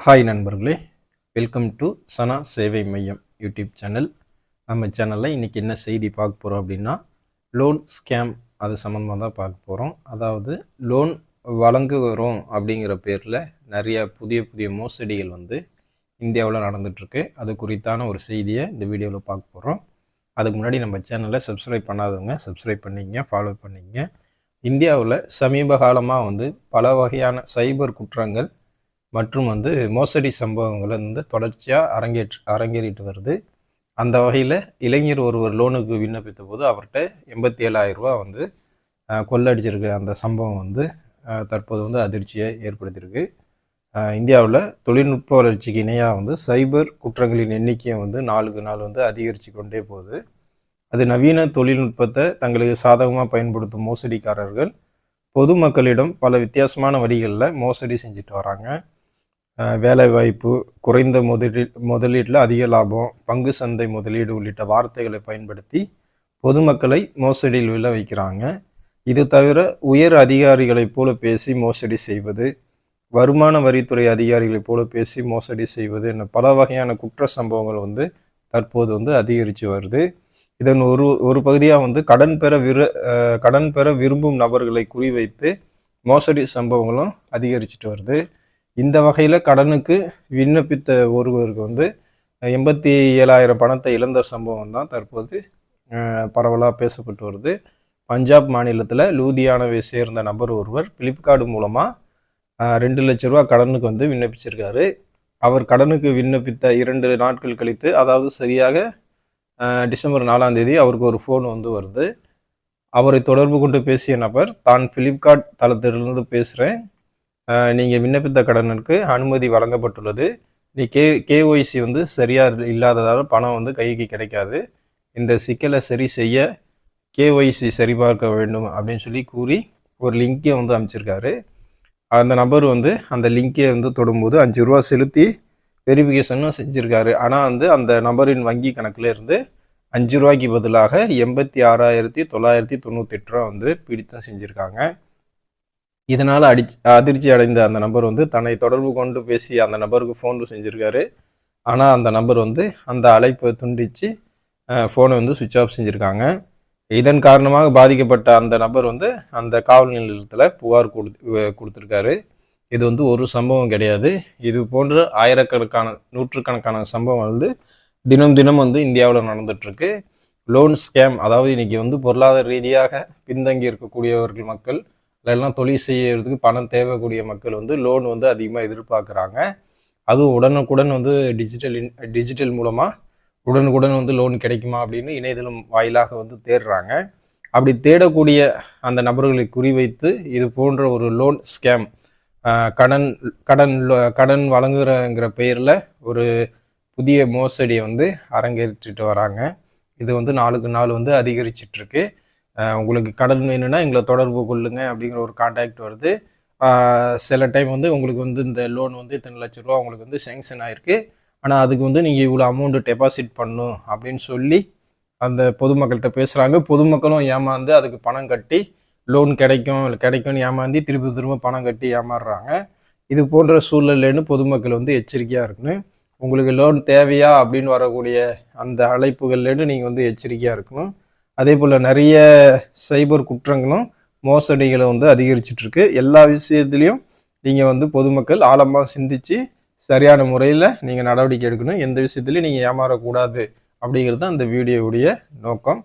Hi நண்பர்களே, welcome to சனா சேவை மையம் யூடியூப் சேனல். நம்ம சேனலில் இன்றைக்கி என்ன செய்தி பார்க்க போகிறோம் அப்படின்னா, லோன் ஸ்கேம் அது சம்மந்தமாக தான் பார்க்க போகிறோம். அதாவது லோன் வழங்குகிறோம் அப்படிங்கிற பேரில் நிறைய புதிய மோசடிகள் இந்தியாவில் நடந்துகிட்ருக்கு. அது குறித்தான ஒரு செய்தியை இந்த வீடியோவில் பார்க்க போகிறோம். அதுக்கு முன்னாடி நம்ம சேனலை சப்ஸ்கிரைப் பண்ணாதவங்க சப்ஸ்கிரைப் பண்ணிங்க, ஃபாலோ பண்ணிங்க. இந்தியாவில் சமீப காலமாக பல வகையான சைபர் குற்றங்கள் மற்றும் மோசடி சம்பவங்கள் தொடர்ச்சியாக அரங்கேறிட்டு வருது. அந்த வகையில் இளைஞர் ஒருவர் லோனுக்கு விண்ணப்பித்த போது அவர்கிட்ட 87,000 ரூபா கொள்ளடிச்சிருக்க அந்த சம்பவம் தற்போது அதிர்ச்சியை ஏற்படுத்தியிருக்கு. இந்தியாவில் தொழில்நுட்ப வளர்ச்சிக்கு இணையாக சைபர் குற்றங்களின் எண்ணிக்கையை நாளுக்கு நாள் அதிகரித்து கொண்டே போகுது. அது நவீன தொழில்நுட்பத்தை தங்களுக்கு சாதகமாக பயன்படுத்தும் மோசடிக்காரர்கள் பொதுமக்களிடம் பல வித்தியாசமான வழிகளில் மோசடி செஞ்சுட்டு வராங்க. வேலைவாய்ப்பு, குறைந்த முதலீட்டில் அதிக லாபம், பங்கு சந்தை முதலீடு உள்ளிட்ட வார்த்தைகளை பயன்படுத்தி பொதுமக்களை மோசடியில் விழ வைக்கிறாங்க. இது தவிர உயர் அதிகாரிகளைப் போல பேசி மோசடி செய்வது, வருமான வரித்துறை அதிகாரிகளைப் போல பேசி மோசடி செய்வது என பல வகையான குற்ற சம்பவங்கள் தற்போது அதிகரித்து வருது. இதன் ஒரு பகுதியாக கடன் பெற விரும்பும் நபர்களை குறிவைத்து மோசடி சம்பவங்களும் அதிகரிச்சுட்டு வருது. இந்த வகையில் கடனுக்கு விண்ணப்பித்த ஒருவருக்கு 87,000 பணத்தை இழந்த சம்பவம் தான் தற்போது பரவலாக பேசப்பட்டு வருது. பஞ்சாப் மாநிலத்தில் லூதியானாவை சேர்ந்த நபர் ஒருவர் ஃப்ளிப்கார்ட் மூலமாக 2 லட்ச ரூபா கடனுக்கு விண்ணப்பிச்சிருக்காரு. அவர் கடனுக்கு விண்ணப்பித்த 2 நாட்கள் கழித்து, அதாவது சரியாக டிசம்பர் 4ஆம் தேதி அவருக்கு ஒரு ஃபோன் வருது. அவரை தொடர்பு கொண்டு பேசிய நபர், தான் ஃப்ளிப்கார்ட் தளத்திலிருந்து பேசுகிறேன், நீங்கள் விண்ணப்பித்த கடனுக்கு அனுமதி வழங்கப்பட்டுள்ளது, நீ கேஒய்சி சரியாக இல்லாததால் பணம் கைக்கு கிடைக்காது, இந்த சிக்கலை சரி செய்ய கேஒய்சி சரிபார்க்க வேண்டும் அப்படின்னு சொல்லி கூறி ஒரு லிங்கை அமைச்சிருக்காரு. அந்த நபர் அந்த லிங்கை தொடும்போது 5 ரூபா செலுத்தி வெரிஃபிகேஷனும் செஞ்சுருக்காரு. ஆனால் அந்த நபரின் வங்கி கணக்கில் இருந்து 5 ரூபாய்க்கு பதிலாக 86,998 ரூபா பிடித்தம் செஞ்சுருக்காங்க. இதனால் அதிர்ச்சி அடைந்த அந்த நபர் தன்னை தொடர்பு கொண்டு பேசி அந்த நபருக்கு ஃபோன் செஞ்சுருக்காரு. ஆனால் அந்த நபர் அந்த அழைப்பை துண்டித்து ஃபோனை சுவிட்ச் ஆஃப் செஞ்சுருக்காங்க. இதன் காரணமாக பாதிக்கப்பட்ட அந்த நபர் அந்த காவல் நிலையத்தில் புகார் கொடுத்துருக்காரு. இது ஒரு சம்பவம் கிடையாது. இது போன்ற நூற்றுக்கணக்கான சம்பவம் தினம் இந்தியாவில் நடந்துகிட்ருக்கு. லோன் ஸ்கேம், அதாவது இன்றைக்கி பொருளாதார ரீதியாக பின்தங்கி இருக்கக்கூடியவர்கள் மக்கள், அதெல்லாம் தொழில் செய்யறதுக்கு பணம் தேவைக்கூடிய மக்கள் லோன் அதிகமாக எதிர்பார்க்குறாங்க. அதுவும் உடனுக்குடன் டிஜிட்டல் மூலமாக உடனுக்குடன் லோன் கிடைக்குமா அப்படின்னு இணையதளம் வாயிலாக தேடுறாங்க. அப்படி தேடக்கூடிய அந்த நபர்களை குறிவைத்து இது போன்ற ஒரு லோன் ஸ்கேம், கடன் வழங்குறங்கிற பெயரில் ஒரு புதிய மோசடியை அரங்கேற்றிட்டு வராங்க. இது நாளுக்கு நாள் அதிகரிச்சிட்ருக்கு. உங்களுக்கு கடன் வேணும்னா எங்களை தொடர்பு கொள்ளுங்க அப்படிங்கிற ஒரு கான்டாக்ட் வருது. சில டைம் உங்களுக்கு இந்த லோன் இத்தனை லட்ச ரூபா உங்களுக்கு சேங்ஷன் ஆகிருக்கு, ஆனால் அதுக்கு நீங்கள் இவ்வளோ அமௌண்ட்டு டெபாசிட் பண்ணணும் அப்படின்னு சொல்லி அந்த பொதுமக்கள்கிட்ட பேசுகிறாங்க. பொதுமக்களும் ஏமாந்து அதுக்கு பணம் கட்டி லோன் கிடைக்கும்னு ஏமாந்தி திரும்ப பணம் கட்டி ஏமாறுறாங்க. இது போன்ற சூழ்நிலைன்னு பொதுமக்கள் எச்சரிக்கையாக இருக்கணும். உங்களுக்கு லோன் தேவையா அப்படின்னு வரக்கூடிய அந்த அழைப்புகள்லேருந்து நீங்கள் எச்சரிக்கையாக இருக்கணும். அதே போல் நிறைய சைபர் குற்றங்களும் மோசடிகளை அதிகரிச்சிட்ருக்கு. எல்லா விஷயத்துலையும் நீங்கள் பொதுமக்கள் ஆழமாக சிந்தித்து சரியான முறையில் நீங்கள் நடவடிக்கை எடுக்கணும். எந்த விஷயத்துலையும் நீங்கள் ஏமாறக்கூடாது அப்படிங்கிறது தான் அந்த வீடியோவுடைய நோக்கம்.